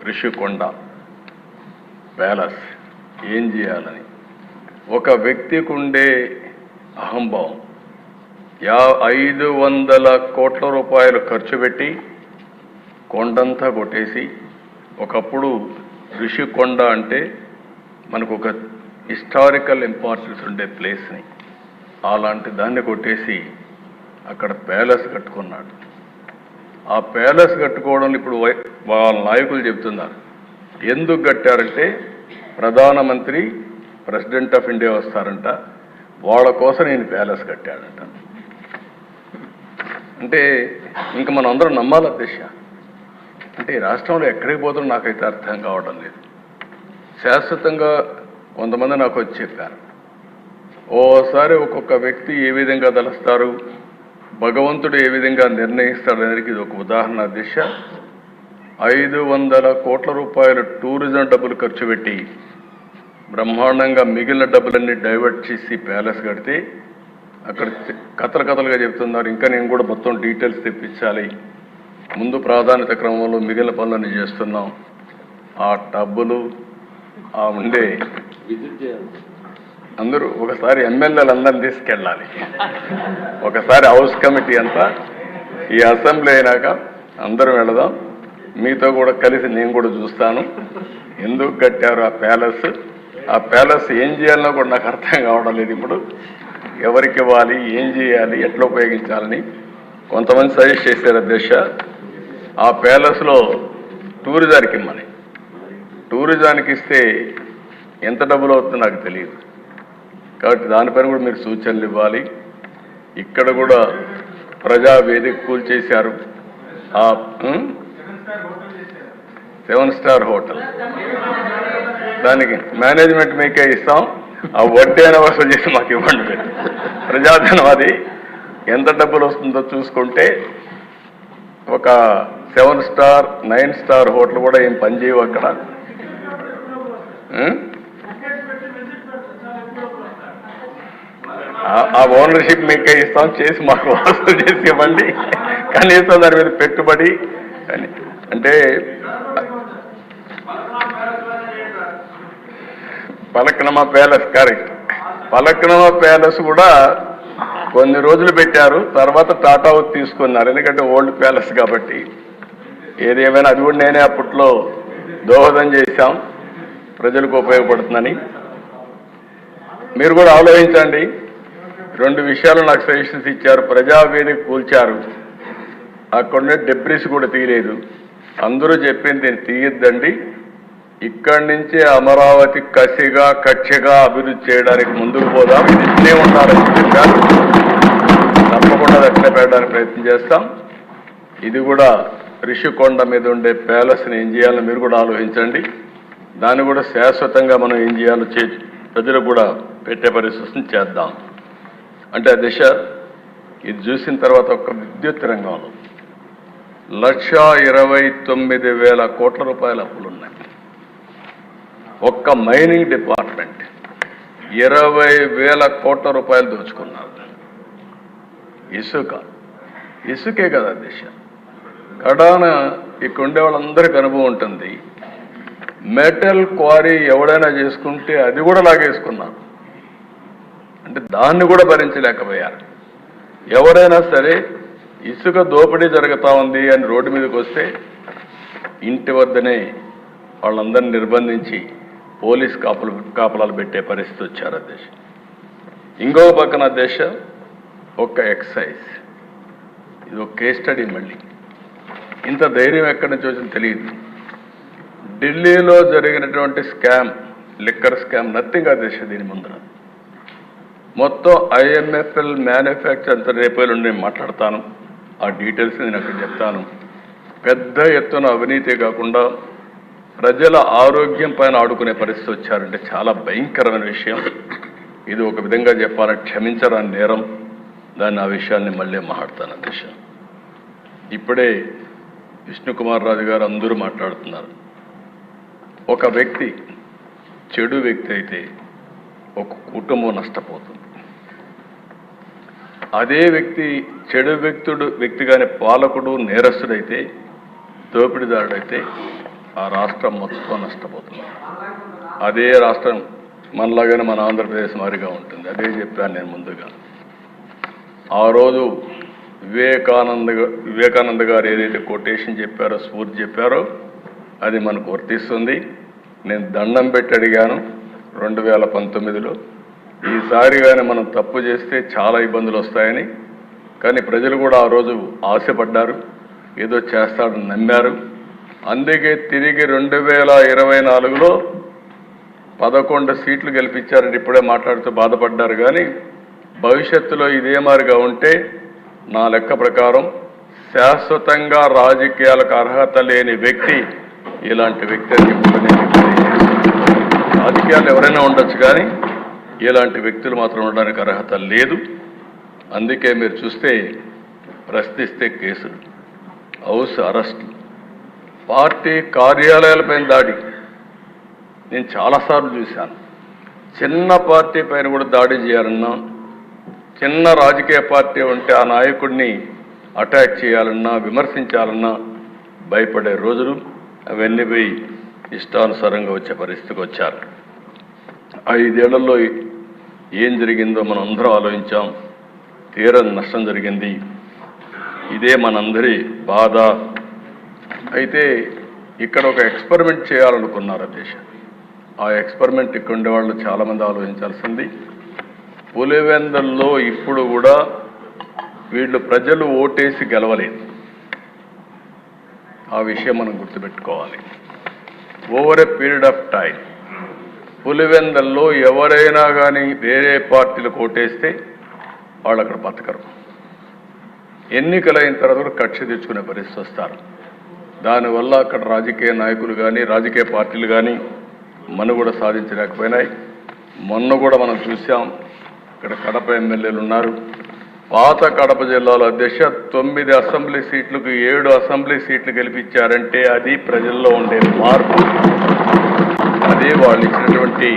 Rishikonda palace ఏం చేయాలని ఒక వ్యక్తికి ఉండే అహంభావం 500 కోట్ల రూపాయలు ఖర్చు పెట్టి కొండంతా కొట్టేసి, ఒకప్పుడు రిషికొండ అంటే మనకు ఒక హిస్టారికల్ ఇంపార్టెన్స్ ఉండే ప్లేస్ని అలాంటి దాన్ని కొట్టేసి అక్కడ ప్యాలెస్ కట్టుకున్నాడు. ఆ ప్యాలెస్ కట్టుకోవడం ఇప్పుడు వాళ్ళ నాయకులు చెప్తున్నారు. ఎందుకు కట్టారంటే ప్రధానమంత్రి ప్రెసిడెంట్ ఆఫ్ ఇండియా వస్తారంట, వాళ్ళ కోసం నేను ప్యాలెస్ కట్టాడంట. అంటే ఇంకా మనం అందరం నమ్మాలి దిశ. అంటే ఈ రాష్ట్రంలో ఎక్కడికి పోతుందో నాకైతే అర్థం కావడం లేదు. శాశ్వతంగా కొంతమంది నాకు వచ్చి చెప్పారు, ఓసారి ఒక్కొక్క వ్యక్తి ఏ విధంగా తలుస్తారు, భగవంతుడు ఏ విధంగా నిర్ణయిస్తాడనేది ఇది ఒక ఉదాహరణ దిశ. 500 కోట్ల రూపాయలు టూరిజం డబ్బులు ఖర్చు పెట్టి బ్రహ్మాండంగా మిగిలిన డబ్బులన్నీ డైవర్ట్ చేసి ప్యాలెస్ కడితే అక్కడ కథలుగా చెప్తున్నారు. ఇంకా నేను కూడా మొత్తం డీటెయిల్స్ తెప్పించాలి, ముందు ప్రాధాన్యత క్రమంలో మిగిలిన పనులన్నీ చేస్తున్నాం. ఆ డబ్బులు ఆ ఉండే అందరూ ఒకసారి ఎమ్మెల్యేలు అందరిని తీసుకెళ్ళాలి, ఒకసారి హౌస్ కమిటీ అంతా ఈ అసెంబ్లీ అయినాక అందరూ వెళదాం, మీతో కూడా కలిసి నేను కూడా చూస్తాను ఎందుకు కట్టారు ఆ ప్యాలెస్ ఏం చేయాలనో కూడా నాకు అర్థం కావడం లేదు. ఇప్పుడు ఎవరికి ఇవ్వాలి, ఏం చేయాలి, ఎట్లా ఉపయోగించాలని కొంతమంది సజెస్ట్ చేశారు అధ్యక్ష. ఆ ప్యాలెస్లో టూరిజానికి ఇమ్మని, టూరిజానికి ఇస్తే ఎంత డబ్బులు అవుతుందో నాకు తెలియదు, కాబట్టి దానిపైన కూడా మీరు సూచనలు ఇవ్వాలి. ఇక్కడ కూడా ప్రజావేదిక కూల్చేశారు. ఆ 7 స్టార్ హోటల్ దానికి మేనేజ్మెంట్ మీకే ఇస్తాం, ఆ వడ్డీ అయిన వసూలు చేసి మాకు ఇవ్వండి. మీరు ప్రజాధనం అది ఎంత డబ్బులు వస్తుందో చూసుకుంటే ఒక 7 స్టార్ 9 స్టార్ హోటల్ కూడా ఏం పనిచేయవు అక్కడ. ఆ ఓనర్షిప్ మీకే ఇస్తాం, చేసి మాకు వసూలు చేసి ఇవ్వండి, కనీసం దాని మీద పెట్టుబడి అని. అంటే పలక్నమా ప్యాలెస్ కరెక్ట్, పలక్నమా ప్యాలెస్ కూడా కొన్ని రోజులు పెట్టారు, తర్వాత టాటా తీసుకున్నారు, ఎందుకంటే ఓల్డ్ ప్యాలెస్ కాబట్టి. ఏదేమైనా అది కూడా నేనే అప్పట్లో దోహదం చేశాం, ప్రజలకు ఉపయోగపడుతుందని. మీరు కూడా ఆలోచించండి. 2 విషయాలు నాకు సజెషన్స్ ఇచ్చారు. ప్రజావేదిక కూల్చారు, అక్కడనే డెబ్రిస్ కూడా తీయలేదు. అందరూ చెప్పింది దీన్ని తీయద్దండి, ఇక్కడి నుంచే అమరావతి కక్షగా అభివృద్ధి చేయడానికి ముందుకు పోదాం, ఇట్లే ఉండాలని చెప్పారు. తప్పకుండా అట్లే పెట్టడానికి ప్రయత్నం చేస్తాం. ఇది కూడా రిషికొండ మీద ఉండే ప్యాలెస్ని ఏం చేయాలో మీరు కూడా ఆలోచించండి. దాన్ని కూడా శాశ్వతంగా మనం ఏం చేయాలో ప్రజలకు కూడా పెట్టే పరిస్థితిని చేద్దాం. అంటే ఆ దిశ ఇది చూసిన తర్వాత ఒక విద్యుత్ రంగంలో 1,29,000 కోట్ల రూపాయల అప్పులు ఉన్నాయి. ఒక్క మైనింగ్ డిపార్ట్మెంట్ 20,000 కోట్ల రూపాయలు దోచుకున్నారు. ఇసుకే కదా దిశ. కడాన ఇక్కడ ఉండే వాళ్ళందరికీ అనుభవం ఉంటుంది. మెటల్ క్వారీ ఎవడైనా చేసుకుంటే అది కూడా లాగేసుకున్నారు. అంటే దాన్ని కూడా భరించలేకపోయారు. ఎవరైనా సరే ఇసుక దోపిడీ జరుగుతూ ఉంది అని రోడ్డు మీదకి వస్తే ఇంటి వద్దనే వాళ్ళందరినీ నిర్బంధించి పోలీస్ కాపలాలు పెట్టే పరిస్థితి వచ్చారు అధ్యక్ష. ఇంకో పక్కన అధ్యక్ష ఒక ఎక్సైజ్, ఇది ఒక కేస్ స్టడీ. మళ్ళీ ఇంత ధైర్యం ఎక్కడి నుంచి వచ్చిందో తెలియదు. ఢిల్లీలో జరిగినటువంటి స్కామ్, లిక్కర్ స్కామ్ నథింగ్ అధ్యక్ష. దీని ముందర మొత్తం IMFL మ్యానుఫ్యాక్చర్ అంత రేపు నేను మాట్లాడతాను, ఆ డీటెయిల్స్ నేను అక్కడ చెప్తాను. పెద్ద ఎత్తున అవినీతి కాకుండా ప్రజల ఆరోగ్యం పైన ఆడుకునే పరిస్థితి వచ్చారంటే చాలా భయంకరమైన విషయం. ఇది ఒక విధంగా చెప్పాలని క్షమించరాని నేరం. దాన్ని ఆ విషయాన్ని మళ్ళీ మాట్లాడతాను అధ్యక్ష. ఇప్పుడే విష్ణుకుమార్ రాజు గారు అందరూ మాట్లాడుతున్నారు. ఒక వ్యక్తి చెడు వ్యక్తి అయితే ఒక కుటుంబం నష్టపోతుంది. అదే వ్యక్తి చెడు వ్యక్తిగానే పాలకుడు నేరస్తుడైతే, దోపిడీదారుడైతే ఆ రాష్ట్రం మొత్తం నష్టపోతుంది. అదే రాష్ట్రం మనలాగానే మన ఆంధ్రప్రదేశ్ మాదిరిగా ఉంటుంది. అదే చెప్పాను నేను ముందుగా. ఆ రోజు వివేకానంద గారు ఏదైతే కొటేషన్ చెప్పారో, స్ఫూర్తి చెప్పారో అది మనకు వర్తిస్తుంది. నేను దండం పెట్టి అడిగాను 2019లో, ఈసారి కానీ మనం తప్పు చేస్తే చాలా ఇబ్బందులు వస్తాయని. కానీ ప్రజలు కూడా ఆ రోజు ఆశపడ్డారు, ఏదో చేస్తాడని నమ్మారు. అందుకే తిరిగి 2024లో 11 సీట్లు గెలిపించారని ఇప్పుడే మాట్లాడుతూ బాధపడ్డారు. కానీ భవిష్యత్తులో ఇదే మాదిరిగా ఉంటే నా లెక్క ప్రకారం శాశ్వతంగా రాజకీయాలకు అర్హత లేని వ్యక్తి ఇలాంటి వ్యక్తి అని చెప్పుకునే. రాజకీయాలు ఎవరైనా ఉండొచ్చు కానీ ఇలాంటి వ్యక్తులు మాత్రం ఉండడానికి అర్హత లేదు. అందుకే మీరు చూస్తే ప్రశ్నిస్తే కేసులు, హౌస్ అరెస్టులు, పార్టీ కార్యాలయాలపైన దాడి నేను చాలాసార్లు చూశాను. చిన్న పార్టీ పైన కూడా దాడి చేయాలన్నా, చిన్న రాజకీయ పార్టీ ఉంటే ఆ నాయకుడిని అటాక్ చేయాలన్నా, విమర్శించాలన్నా భయపడే రోజులు అవన్నీ పోయి ఇష్టానుసారంగా వచ్చే పరిస్థితికి వచ్చారు. 5 ఏళ్లలో ఏం జరిగిందో మనం అందరం ఆలోచించాం. తీరని నష్టం జరిగింది. ఇదే మనందరి బాధ. అయితే ఇక్కడ ఒక ఎక్స్పెరిమెంట్ చేయాలనుకున్నారు దేశం. ఆ ఎక్స్పెరిమెంట్ ఇక్కడ ఉండేవాళ్ళు చాలామంది ఆలోచించాల్సింది. పులివెందుల్లో ఇప్పుడు కూడా వీళ్ళు ప్రజలు ఓటేసి గెలవలేదు. ఆ విషయం మనం గుర్తుపెట్టుకోవాలి. Over a period of time పులివెందుల్లో ఎవరైనా కానీ వేరే పార్టీలకు ఓటేస్తే వాళ్ళు అక్కడ బతకరు. ఎన్నికలైన తర్వాత కూడా కక్ష తెచ్చుకునే పరిస్థితి వస్తారు. దానివల్ల అక్కడ రాజకీయ నాయకులు కానీ రాజకీయ పార్టీలు కానీ మనుగడ సాధించలేకపోయినాయి. మొన్న కూడా మనం చూసాం. ఇక్కడ కడప ఎమ్మెల్యేలు ఉన్నారు. పాత కడప జిల్లాలో అధ్యక్ష 9 అసెంబ్లీ సీట్లకు 7 అసెంబ్లీ సీట్లు గెలిపించారంటే అది ప్రజల్లో ఉండే మార్పు, అదే వాళ్ళు ఇచ్చినటువంటి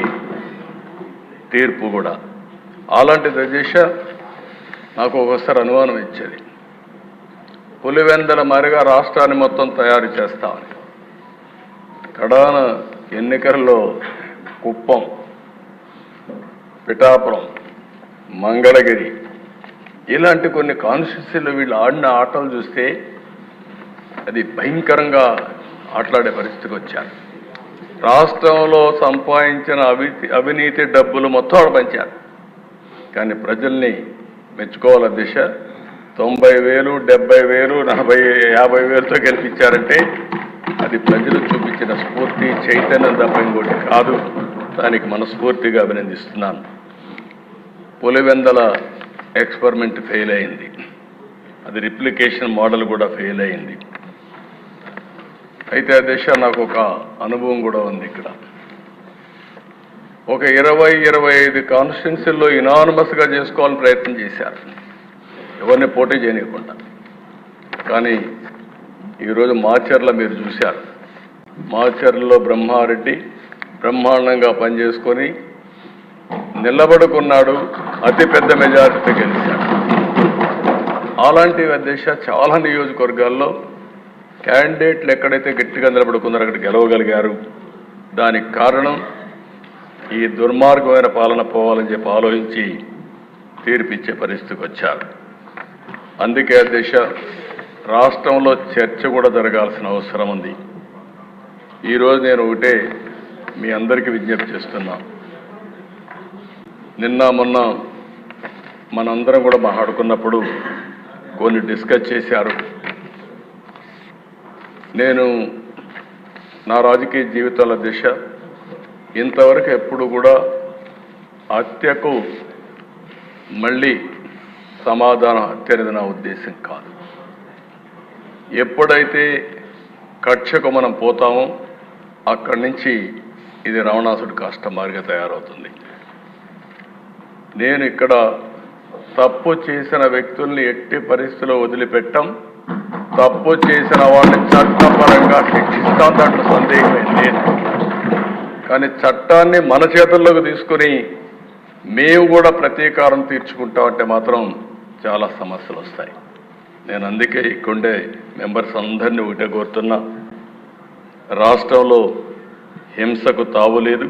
తీర్పు కూడా. అలాంటిది అధ్యక్ష నాకు ఒకసారి అనుమానం ఇచ్చేది, పులివెందుల మారిగా రాష్ట్రాన్ని మొత్తం తయారు చేస్తామని. కడాన ఎన్నికల్లో కుప్పం, పిఠాపురం, మంగళగిరి ఇలాంటి కొన్ని కాన్స్టిట్యూన్సీలు వీళ్ళు ఆడిన ఆటలు చూస్తే అది భయంకరంగా ఆటలాడే పరిస్థితికి వచ్చారు. రాష్ట్రంలో సంపాదించిన అవినీతి డబ్బులు మొత్తం ఆడ పంచారు. కానీ ప్రజల్ని మెచ్చుకోవాల దిశ 90,000, 70,000, 40,000, 50,000తో గెలిపించారంటే అది ప్రజలు చూపించిన స్ఫూర్తి, చైతన్యం తప్ప ఇంకోటి కాదు. దానికి మనస్ఫూర్తిగా అభినందిస్తున్నాను. పులివెందుల ఎక్స్పెరిమెంట్ ఫెయిల్ అయింది. అది రిప్లికేషన్ మోడల్ కూడా ఫెయిల్ అయింది. అయితే అధ్యక్ష నాకు ఒక అనుభవం కూడా ఉంది. ఇక్కడ ఒక 20-25 కాన్స్టిట్యున్సీల్లో ఇనానమస్గా చేసుకోవాలని ప్రయత్నం చేశారు, ఎవరిని పోటీ చేయనివ్వకుండా. కానీ ఈరోజు మాచర్ల మీరు చూశారు. మాచర్లలో బ్రహ్మారెడ్డి బ్రహ్మాండంగా పనిచేసుకొని నిలబడుకున్నాడు, అతిపెద్ద మెజారిటీతో గెలిచాడు. అలాంటి అధ్యక్ష చాలా నియోజకవర్గాల్లో క్యాండిడేట్లు ఎక్కడైతే గట్టిగా నిలబడుకున్నారో అక్కడ గెలవగలిగారు. దానికి కారణం ఈ దుర్మార్గమైన పాలన పోవాలని చెప్పి ఆలోచించి తీర్పిచ్చే పరిస్థితికి వచ్చారు. అందుకే అధ్యక్ష రాష్ట్రంలో చర్చ కూడా జరగాల్సిన అవసరం ఉంది. ఈరోజు నేను ఒకటే మీ అందరికీ విజ్ఞప్తి చేస్తున్నా. నిన్న మొన్న మనందరం కూడా మాట్లాడుకున్నప్పుడు కొన్ని డిస్కస్ చేశారు. నేను నా రాజకీయ జీవితాల దిశ ఇంతవరకు ఎప్పుడు కూడా హత్యకు మళ్ళీ సమాధానం హత్య అనేది నా ఉద్దేశం కాదు. ఎప్పుడైతే కక్షకు మనం పోతామో అక్కడి నుంచి ఇది రావణాసుడి కష్టమారిగా తయారవుతుంది. నేను ఇక్కడ తప్పు చేసిన వ్యక్తుల్ని ఎట్టి పరిస్థితుల్లో వదిలిపెట్టం. తప్పు చేసిన వాళ్ళని చట్టపరంగా శిక్షిస్తాం, దాంట్లో సందేహమే లేదు. కానీ చట్టాన్ని మన చేతుల్లోకి తీసుకుని మేము కూడా ప్రతీకారం తీర్చుకుంటామంటే మాత్రం చాలా సమస్యలు వస్తాయి. నేను అందుకే ఇక్కడే మెంబర్స్ అందరినీ ఒకటే కోరుతున్నా, రాష్ట్రంలో హింసకు తావులేదు.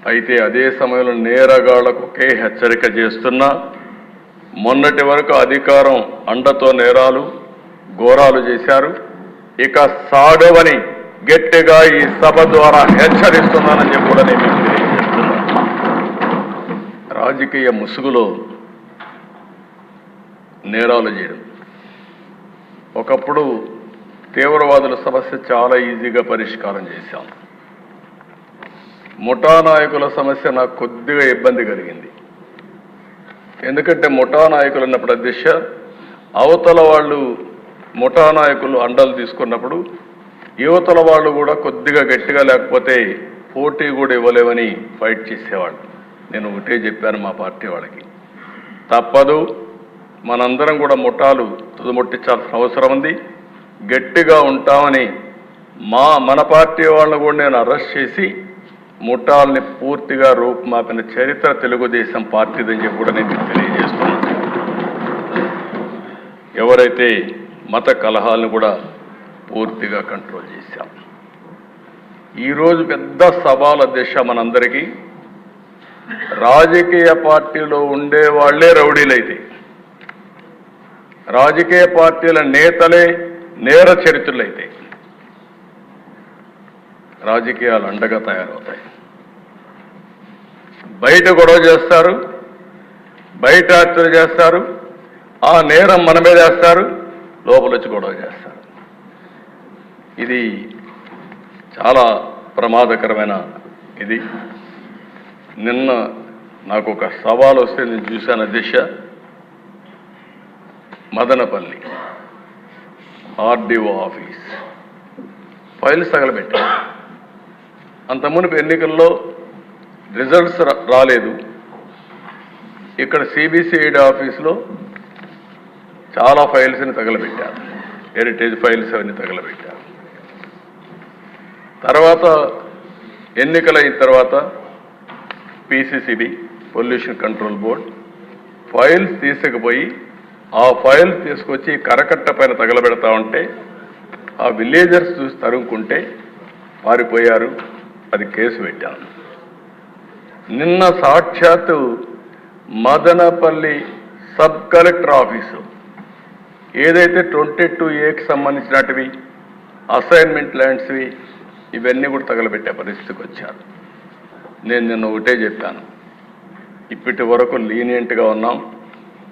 అయితే అదే సమయంలో నేరగాళ్లకు ఒకే హెచ్చరిక చేస్తున్నా, మొన్నటి వరకు అధికారం అండతో నేరాలు ఘోరాలు చేశారు, ఇక సాగవని గట్టిగా ఈ సభ ద్వారా హెచ్చరిస్తున్నానని చెప్పి కూడా నేను మీకు తెలియజేస్తున్నాను. రాజకీయ ముసుగులో నేరాలు చేయడం, ఒకప్పుడు తీవ్రవాదుల సమస్య చాలా ఈజీగా పరిష్కారం చేశాం. ముఠా నాయకుల సమస్య నాకు కొద్దిగా ఇబ్బంది కలిగింది. ఎందుకంటే ముఠా నాయకులు ఉన్నప్పుడు అధ్యక్ష, అవతల వాళ్ళు ముఠా నాయకులు అండలు తీసుకున్నప్పుడు యువతల వాళ్ళు కూడా కొద్దిగా గట్టిగా లేకపోతే పోటీ కూడా ఇవ్వలేమని ఫైట్ చేసేవాళ్ళు. నేను ఒకటే చెప్పాను మా పార్టీ వాళ్ళకి, తప్పదు, మనందరం కూడా ముఠాలు తుదముట్టించాల్సిన అవసరం ఉంది, గట్టిగా ఉంటామని మన పార్టీ వాళ్ళని కూడా నేను అరెస్ట్ చేసి ముఠాల్ని పూర్తిగా రూపుమాపిన చరిత్ర తెలుగుదేశం పార్టీదని చెప్పి కూడా నేను తెలియజేస్తున్నాను. ఎవరైతే మత కలహాలను కూడా పూర్తిగా కంట్రోల్ చేశాం. ఈరోజు పెద్ద సవాల్ అధ్యక్ష మనందరికీ, రాజకీయ పార్టీలో ఉండే వాళ్లే రౌడీలైతే, రాజకీయ పార్టీల నేతలే నేర చరిత్రలైతే రాజకీయాలు అండగా తయారవుతాయి. బయట గొడవ చేస్తారు, బయట హత్యలు చేస్తారు, ఆ నేరం మన మీద వేస్తారు, లోపల వచ్చి గొడవ చేస్తారు. ఇది చాలా ప్రమాదకరమైన ఇది. నిన్న నాకు ఒక సవాల్ వస్తే నేను చూశాను అధ్యక్ష, మదనపల్లి ఆర్డీఓ ఆఫీస్ ఫైల్స్ తగలబెట్టారు. అంత మునుపు ఎన్నికల్లో రిజల్ట్స్ రాలేదు. ఇక్కడ సిబిసిఐడి ఆఫీస్లో చాలా ఫైల్స్ని తగలబెట్టారు, హెరిటేజ్ ఫైల్స్ అవన్నీ తగలబెట్టారు. తర్వాత ఎన్నికలైన తర్వాత పిసిసిబి పొల్యూషన్ కంట్రోల్ బోర్డ్ ఫైల్స్ తీసుకుపోయి ఆ ఫైల్స్ తీసుకొచ్చి కరకట్ట పైన తగలబెడతా ఉంటే ఆ విలేజర్స్ చూసి తరుముకుంటే పారిపోయారు. అది కేసు పెట్టాను. నిన్న సాక్షాత్తు మదనపల్లి సబ్ కలెక్టర్ ఆఫీసు ఏదైతే 22A సంబంధించినటివి అసైన్మెంట్ ల్యాండ్స్వి ఇవన్నీ కూడా తగలబెట్టే పరిస్థితికి వచ్చారు. నేను నిన్న ఒకటే చెప్పాను, ఇప్పటి వరకు లీనియంట్గా ఉన్నాం,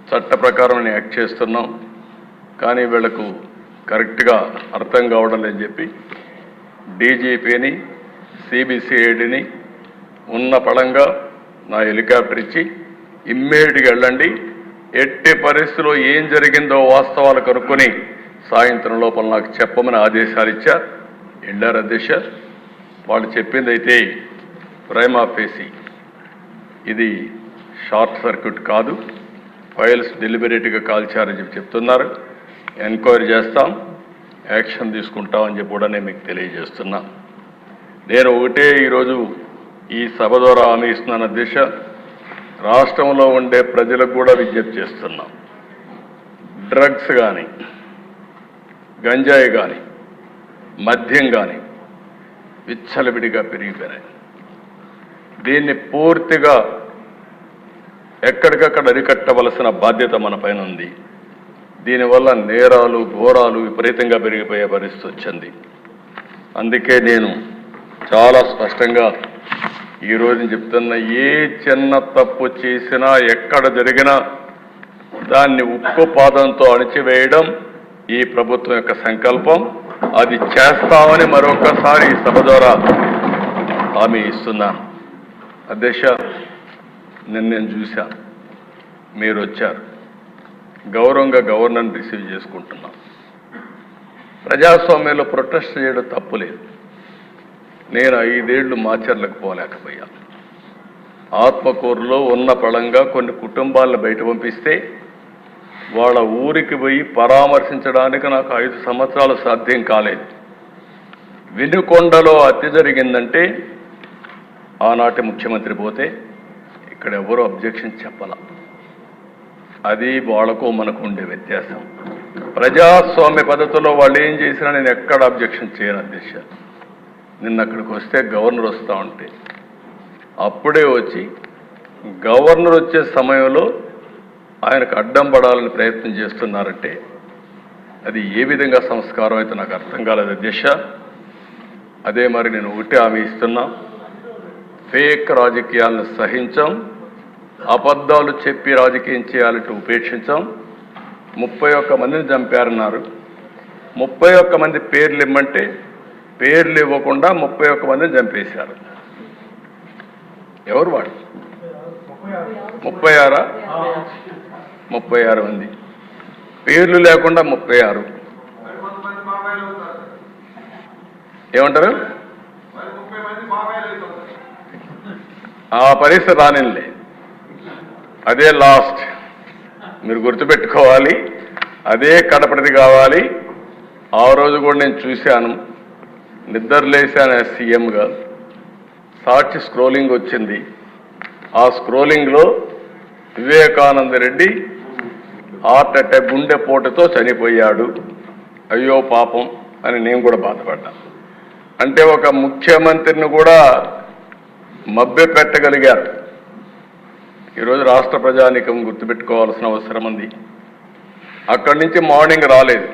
చట్ట ప్రకారం యాక్ట్ చేస్తున్నాం, కానీ వీళ్లకు కరెక్ట్గా అర్థం కావడం లేదని చెప్పి డీజీపీని సిబిసిఐడిని ఉన్న పడంగా నా హెలికాప్టర్ ఇచ్చి ఇమ్మీడియట్గా వెళ్ళండి, ఎట్టి పరిస్థితిలో ఏం జరిగిందో వాస్తవాలు కనుక్కొని సాయంత్రం లోపల నాకు చెప్పమని ఆదేశాలు ఇచ్చా. వెళ్ళారు అధ్యక్ష. వాళ్ళు చెప్పింది అయితే ప్రైమా ఫేసి ఇది షార్ట్ సర్క్యూట్ కాదు, ఫైల్స్ డెలిబరేట్గా కాల్చారని చెప్పి చెప్తున్నారు. ఎంక్వైరీ చేస్తాం, యాక్షన్ తీసుకుంటామని చెప్పి కూడా నేను మీకు తెలియజేస్తున్నా. నేను ఒకటే ఈరోజు ఈ సభ ద్వారా హామీ ఇస్తున్నాను అధ్యక్ష, రాష్ట్రంలో ఉండే ప్రజలకు కూడా విజ్ఞప్తి చేస్తున్నాం. డ్రగ్స్ కానీ, గంజాయి కానీ, మద్యం కానీ విచ్చలవిడిగా పెరిగిపోయినాయి. దీన్ని పూర్తిగా ఎక్కడికక్కడ అరికట్టవలసిన బాధ్యత మన పైన ఉంది. దీనివల్ల నేరాలు ఘోరాలు విపరీతంగా పెరిగిపోయే పరిస్థితి వచ్చింది. అందుకే నేను చాలా స్పష్టంగా ఈరోజు చెప్తున్నా, ఏ చిన్న తప్పు చేసినా ఎక్కడ జరిగినా దాన్ని ఉక్కు పాదంతో అణిచివేయడం ఈ ప్రభుత్వం యొక్క సంకల్పం. అది చేస్తామని మరొకసారి ఈ సభ ద్వారా హామీ ఇస్తున్నాను. అధ్యక్ష, నేను చూశాను, మీరు వచ్చారు, గౌరవంగా గవర్నర్ని రిసీవ్ చేసుకుంటున్నాం. ప్రజాస్వామ్యంలో ప్రొటెస్ట్ చేయడం తప్పులేదు. నేను 5 ఏళ్లు మాచర్లకు పోలేకపోయాను. ఆత్మకూరులో ఉన్న పళంగా కొన్ని కుటుంబాలను బయట పంపిస్తే వాళ్ళ ఊరికి పోయి పరామర్శించడానికి నాకు 5 సంవత్సరాలు సాధ్యం కాలేదు. వినుకొండలో హత్య జరిగిందంటే ఆనాటి ముఖ్యమంత్రి పోతే ఇక్కడ ఎవరు అబ్జెక్షన్ చెప్పాల. అది వాళ్లకు మనకు ఉండే వ్యత్యాసం. ప్రజాస్వామ్య పద్ధతిలో వాళ్ళు ఏం చేసినా నేను ఎక్కడ అబ్జెక్షన్ చేయను అధ్యక్ష. నిన్న అక్కడికి వస్తే గవర్నర్ వస్తూ ఉంటే అప్పుడే వచ్చి గవర్నర్ వచ్చే సమయంలో ఆయనకు అడ్డం పడాలని ప్రయత్నం చేస్తున్నారంటే అది ఏ విధంగా సంస్కారం అయితే నాకు అర్థం కాలేదు అధ్యక్ష. అదే మరి నేను ఒకటి హామీ ఇస్తున్నా, ఫేక్ రాజకీయాలను సహించాం, అబద్ధాలు చెప్పి రాజకీయం చేయాలంటే ఉపేక్షించాం. 31 మందిని చంపారన్నారు. 31 మంది పేర్లు ఇమ్మంటే పేర్లు ఇవ్వకుండా 31 మందిని చంపేశారు. ఎవరు వాడు? 36 మంది పేర్లు లేకుండా 36. ఏమంటారు? ఆ పరిస్థితి రానిలే, అదే లాస్ట్. మీరు గుర్తుపెట్టుకోవాలి, అదే కడపటిది కావాలి. ఆ రోజు కూడా నేను చూశాను, నిద్రలేశాను సీఎంగా. సాక్షి స్క్రోలింగ్ వచ్చింది. ఆ స్క్రోలింగ్లో వివేకానంద రెడ్డి హార్ట్ అటాక్ గుండెపోటుతో చనిపోయాడు, అయ్యో పాపం అని నేను కూడా బాధపడ్డా. అంటే ఒక ముఖ్యమంత్రిని కూడా మభ్యపెట్టగలిగారు. ఈరోజు రాష్ట్ర ప్రజానీకం గుర్తుపెట్టుకోవాల్సిన అవసరం ఉంది. అక్కడి నుంచి మార్నింగ్ రాలేదు,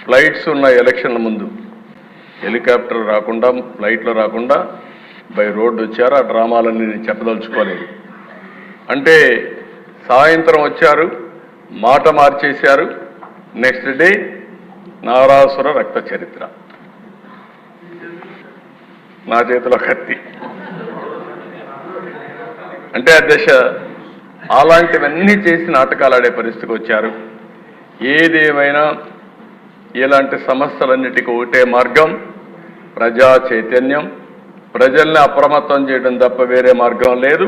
ఫ్లైట్స్ ఉన్న ఎలక్షన్ల ముందు హెలికాప్టర్ రాకుండా ఫ్లైట్లో రాకుండా బై రోడ్డు వచ్చారు. ఆ డ్రామాలన్నీ నేను చెప్పదలుచుకోలేదు. అంటే సాయంత్రం వచ్చారు, మాట మార్చేశారు. నెక్స్ట్ డే నారాసుర రక్త చరిత్ర, నా చేతిలో కత్తి. అంటే అధ్యక్ష, అలాంటివన్నీ చేసి నాటకాలు ఆడే పరిస్థితికి వచ్చారు. ఏదేమైనా ఇలాంటి సమస్యలన్నిటికీ ఒకటే మార్గం, ప్రజా చైతన్యం, ప్రజల్ని అప్రమత్తం చేయడం తప్ప వేరే మార్గం లేదు.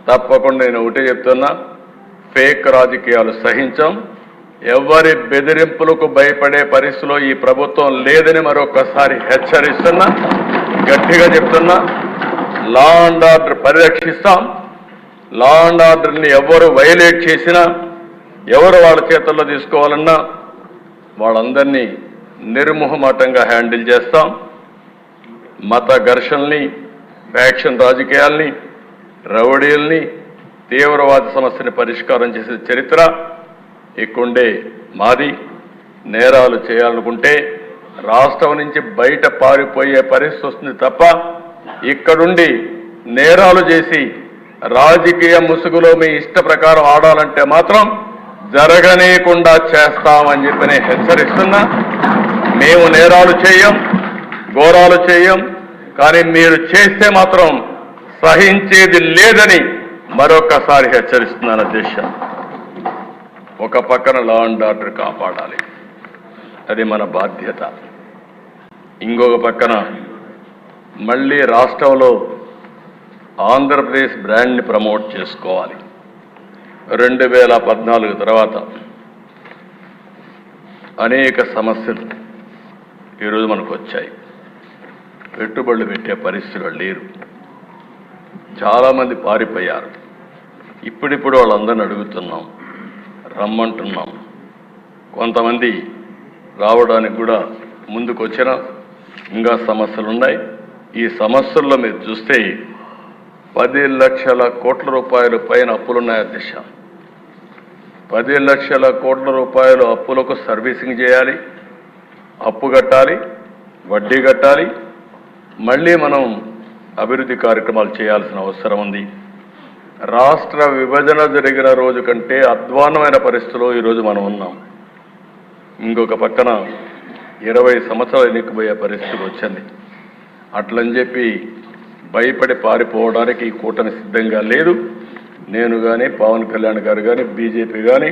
తప్పకుండా నేను ఒకటే చెప్తున్నా, ఫేక్ రాజకీయాలు సహించాం. ఎవరి బెదిరింపులకు భయపడే పరిస్థితిలో ఈ ప్రభుత్వం లేదని మరొకసారి హెచ్చరిస్తున్నా, గట్టిగా చెప్తున్నా. లా అండ్ ఆర్డర్ పరిరక్షిస్తాం. లా అండ్ ఆర్డర్ని ఎవరు వైలేట్ చేసినా, ఎవరు వాళ్ళ చేతుల్లో తీసుకోవాలన్నా వాళ్ళందరినీ నిర్మోహమాటంగా హ్యాండిల్ చేస్తాం. మత ఘర్షణల్ని, ఫ్యాక్షన్ రాజకీయాల్ని, రౌడీల్ని, తీవ్రవాద సమస్యని పరిష్కారం చేసే చరిత్ర ఇక్కడే మాది. నేరాలు చేయాలనుకుంటే రాష్ట్రం నుంచి బయట పారిపోయే పరిస్థితి వస్తుంది తప్ప ఇక్కడుండి నేరాలు చేసి రాజకీయ ముసుగులో మీ ఇష్ట ప్రకారం ఆడాలంటే మాత్రం జరగనీయకుండా చేస్తామని చెప్పి నేను హెచ్చరిస్తున్నా. మేము నేరాలు చేయం, ఘోరాలు చేయం, కానీ మీరు చేస్తే మాత్రం సహించేది లేదని మరొకసారి హెచ్చరిస్తున్నాను అధ్యక్ష. ఒక పక్కన లా అండ్ ఆర్డర్ కాపాడాలి, అది మన బాధ్యత. ఇంకొక పక్కన మళ్ళీ రాష్ట్రంలో ఆంధ్రప్రదేశ్ బ్రాండ్ని ప్రమోట్ చేసుకోవాలి. 2014 తర్వాత అనేక సమస్యలు ఈరోజు మనకు వచ్చాయి. పెట్టుబడులు పెట్టే పరిస్థితులు లేరు, చాలామంది పారిపోయారు. ఇప్పుడిప్పుడు వాళ్ళందరిని అడుగుతున్నాం, రమ్మంటున్నాం. కొంతమంది రావడానికి కూడా ముందుకు వచ్చిన ఇంకా సమస్యలు ఉన్నాయి. ఈ సమస్యల్లో మీరు చూస్తే 10 లక్షల కోట్ల రూపాయలు పైన అప్పులున్నాయి అధ్యక్ష. 10 లక్షల కోట్ల రూపాయలు అప్పులకు సర్వీసింగ్ చేయాలి, అప్పు కట్టాలి, వడ్డీ కట్టాలి. మళ్ళీ మనం అభివృద్ధి కార్యక్రమాలు చేయాల్సిన అవసరం ఉంది. రాష్ట్ర విభజన జరిగిన రోజు కంటే అధ్వాన్నమైన పరిస్థితిలో ఈరోజు మనం ఉన్నాం. ఇంకొక పక్కన 20 సంవత్సరాలు ఎన్నికపోయే పరిస్థితి వచ్చింది. అట్లని చెప్పి భయపడి పారిపోవడానికి ఈ కూటమి సిద్ధంగా లేదు. నేను కానీ, పవన్ కళ్యాణ్ గారు కానీ, బీజేపీ కానీ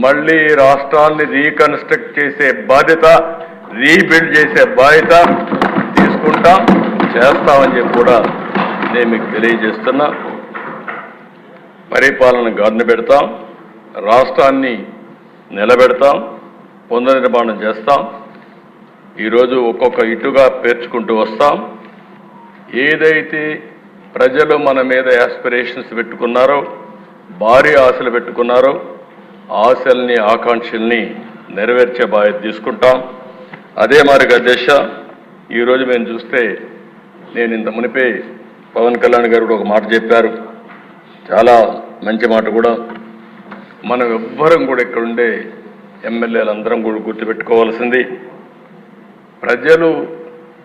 మళ్ళీ రాష్ట్రాన్ని రీకన్స్ట్రక్ట్ చేసే బాధ్యత, రీబిల్డ్ చేసే బాధ్యత తీసుకుంటాం, చేస్తామని చెప్పి కూడా నేను మీకు తెలియజేస్తున్నా. పరిపాలన గాడిన పెడతాం, రాష్ట్రాన్ని నిలబెడతాం, పునర్నిర్మాణం చేస్తాం. ఈరోజు ఒక్కొక్క ఇటుగా పేర్చుకుంటూ వస్తాం. ఏదైతే ప్రజలు మన మీద యాస్పిరేషన్స్ పెట్టుకున్నారో, భారీ ఆశలు పెట్టుకున్నారో, ఆశల్ని ఆకాంక్షల్ని నెరవేర్చే బాధ్యత తీసుకుంటాం. అదే మాదిరిగా అధ్యక్ష, ఈరోజు మేము చూస్తే నేను ఇంత మునిపే పవన్ కళ్యాణ్ గారు కూడా ఒక మాట చెప్పారు, చాలా మంచి మాట కూడా. మనం ఎవ్వరం కూడా ఇక్కడుండే ఎమ్మెల్యేలందరం కూడా గుర్తుపెట్టుకోవాల్సింది, ప్రజలు